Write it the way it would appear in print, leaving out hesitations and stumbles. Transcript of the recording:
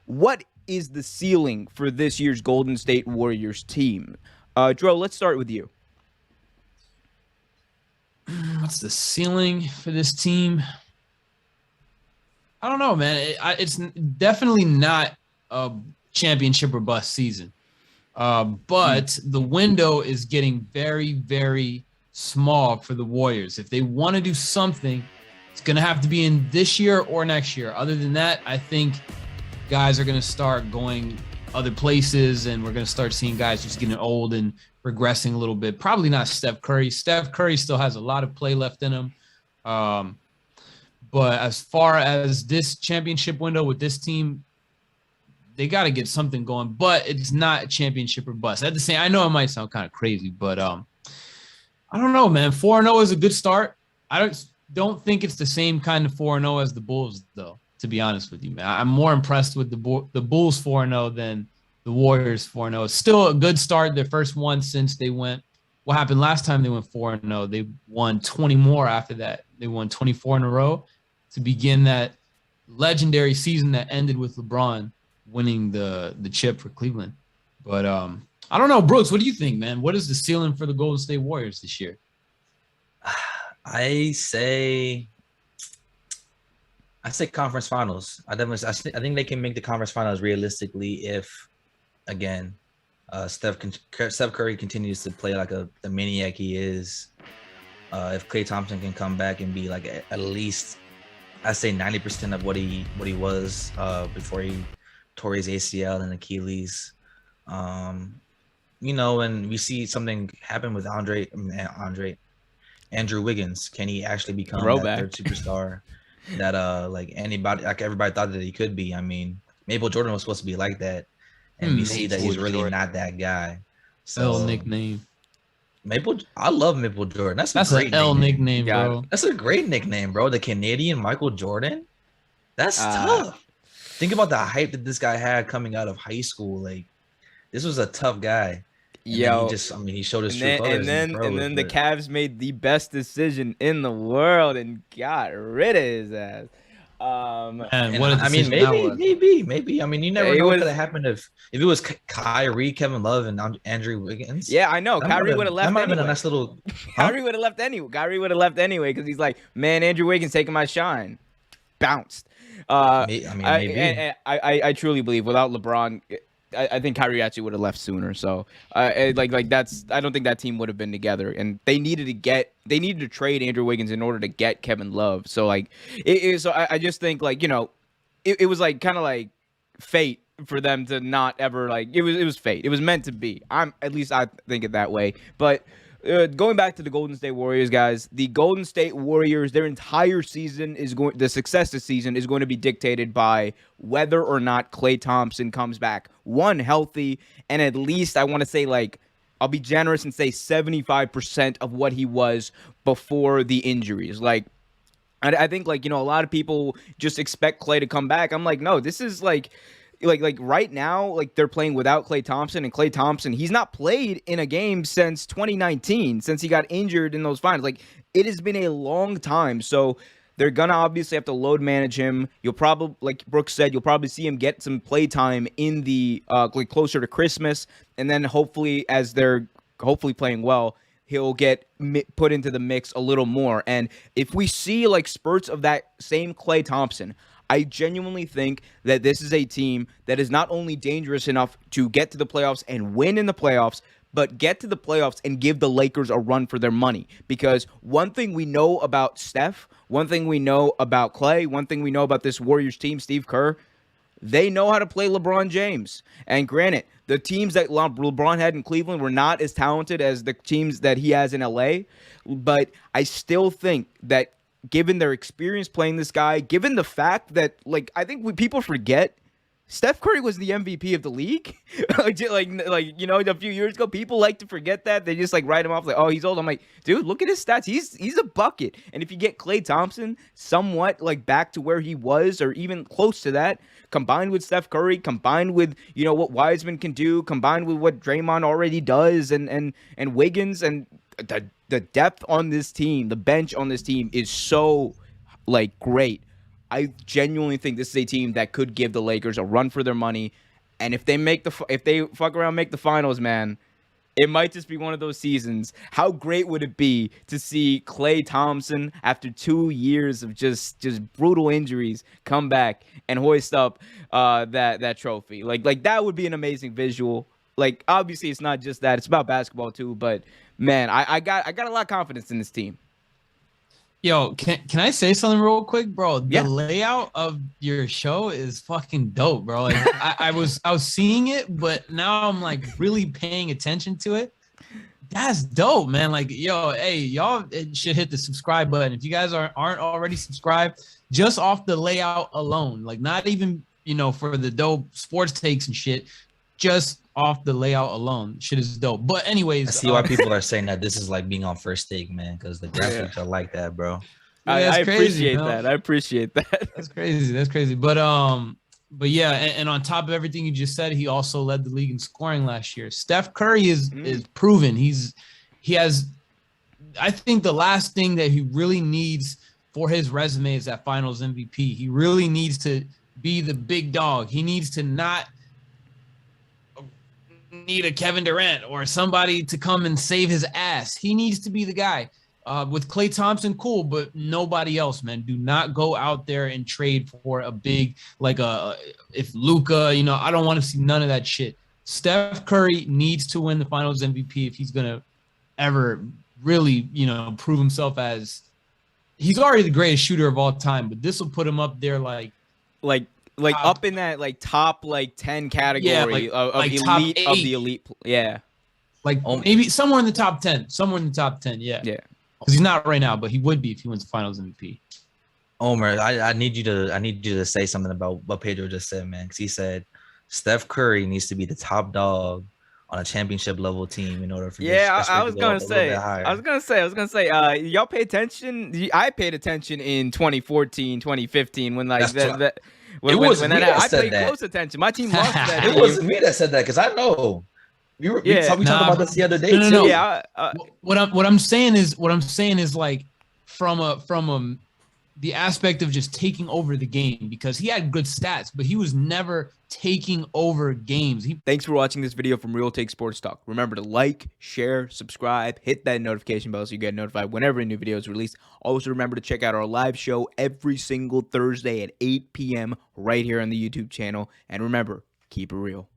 what is the ceiling for this year's Golden State Warriors team? Dro, let's start with you. What's the ceiling for this team? I don't know, man. It's definitely not a championship or bust season. But the window is getting very, very small for the Warriors. If they want to do something, it's going to have to be in this year or next year. Other than that, I think guys are going to start going other places, and we're going to start seeing guys just getting old and regressing a little bit. Probably not Steph Curry. Steph Curry still has a lot of play left in him. But as far as this championship window with this team, they got to get something going, but it's not a championship or bust. At the same, I know it might sound kind of crazy, but I don't know, man. 4-0 is a good start. I don't think it's the same kind of 4-0 as the Bulls, though, to be honest with you, man. I'm more impressed with the Bulls 4-0 than the Warriors 4-0. It's still a good start. Their first one since they went – what happened last time they went 4-0? They won 20 more after that. They won 24 in a row to begin that legendary season that ended with LeBron winning the chip for Cleveland. But I don't know, Brooks, what do you think, man? What is the ceiling for the Golden State Warriors this year? I say conference finals. I think they can make the conference finals realistically if, again, Steph Curry continues to play like the maniac he is. If Klay Thompson can come back and be like at least, I say 90% of what he was before he tore his ACL and Achilles. And we see something happen with Andrew Wiggins. Can he actually become that third superstar that everybody thought that he could be? I mean, Maple Jordan was supposed to be like that, and we see that he's really not that guy. So nickname. I love Maple Jordan. That's a great nickname, bro. That's a great nickname, bro. The Canadian Michael Jordan. That's tough. Think about the hype that this guy had coming out of high school. Like, this was a tough guy. And he showed his true colors. And then the Cavs made the best decision in the world and got rid of his ass. Maybe. I mean, you never know what could have happened if it was Kyrie, Kevin Love, and Andrew Wiggins. Yeah, I know. Kyrie would have left. That might have been a nice little. Kyrie would have left anyway. Kyrie would have left anyway because he's like, man, Andrew Wiggins taking my shine. Bounced. Maybe. I truly believe without LeBron, I think Kyrie actually would have left sooner. So, I don't think that team would have been together, and they needed to trade Andrew Wiggins in order to get Kevin Love. So, I just think it was like kind of like fate for them to not ever it was fate. It was meant to be. I think it that way. But going back to the Golden State Warriors, guys, the Golden State Warriors, their entire season the success this season is going to be dictated by whether or not Klay Thompson comes back, one, healthy, and at least I want to say I'll be generous and say 75% of what he was before the injuries. I think a lot of people just expect Klay to come back. I'm like, no, this is like right now, they're playing without Klay Thompson, and Klay Thompson, he's not played in a game since 2019, since he got injured in those finals. It has been a long time, so they're gonna obviously have to load manage him. You'll probably, like Brooks said, you'll probably see him get some play time in the closer to Christmas, and then hopefully as they're playing well, he'll get put into the mix a little more. And if we see spurts of that same Klay Thompson, I genuinely think that this is a team that is not only dangerous enough to get to the playoffs and win in the playoffs, but get to the playoffs and give the Lakers a run for their money. Because one thing we know about Steph, one thing we know about Klay, one thing we know about this Warriors team, Steve Kerr, they know how to play LeBron James. And granted, the teams that LeBron had in Cleveland were not as talented as the teams that he has in LA. But I still think that given their experience playing this guy, given the fact that, I think people forget, Steph Curry was the MVP of the league. A few years ago, people like to forget that. They just write him off oh, he's old. I'm like, dude, look at his stats. He's a bucket. And if you get Klay Thompson somewhat back to where he was or even close to that, combined with Steph Curry, combined with, what Wiseman can do, combined with what Draymond already does and Wiggins, and the depth on this team, the bench on this team is so great. I genuinely think this is a team that could give the Lakers a run for their money. And if they fuck around, make the finals, man, it might just be one of those seasons. How great would it be to see Klay Thompson, after 2 years of just brutal injuries, come back and hoist up that trophy? Like that would be an amazing visual. Like, obviously, it's not just that; it's about basketball too. But man, I got a lot of confidence in this team. Yo, can I say something real quick, bro? The Yeah. layout of your show is fucking dope, bro. Like I was seeing it, but now I'm like really paying attention to it. That's dope, man. Like, yo, hey, y'all should hit the subscribe button. If you guys aren't already subscribed, just off the layout alone, like not even, for the dope sports takes and shit, just off the layout alone. Shit is dope. But anyways, I see why people are saying that this is like being on First Take, man, because the graphics are like that, bro. I that's crazy, appreciate that. I appreciate that. That's crazy. But yeah, and on top of everything you just said, he also led the league in scoring last year. Steph Curry is proven. He has. I think the last thing that he really needs for his resume is that Finals MVP. He really needs to be the big dog. He needs to not need a Kevin Durant or somebody to come and save his ass. He needs to be the guy. With Klay Thompson, cool, but nobody else, man. Do not go out there and trade for a big, if Luka, I don't want to see none of that shit. Steph Curry needs to win the Finals MVP if he's gonna ever really, prove himself as. He's already the greatest shooter of all time, but this will put him up there like up in that top 10 category of elite of the elite. Yeah. Maybe somewhere in the top 10. Yeah. Yeah. Because he's not right now, but he would be if he wins the Finals MVP. Omer, I need you to say something about what Pedro just said, man. Because he said Steph Curry needs to be the top dog on a championship level team in order for I was gonna say y'all pay attention. I paid attention in 2014, 2015 when I played close attention. My team lost that. It wasn't me that said that, because I know. We talked about this the other day too. No. Yeah. What I'm saying is like from the aspect of just taking over the game, because he had good stats, but he was never taking over games. Thanks for watching this video from Real Take Sports Talk. Remember to like, share, subscribe, hit that notification bell so you get notified whenever a new video is released. Also remember to check out our live show every single Thursday at 8 p.m. right here on the YouTube channel. And remember, keep it real.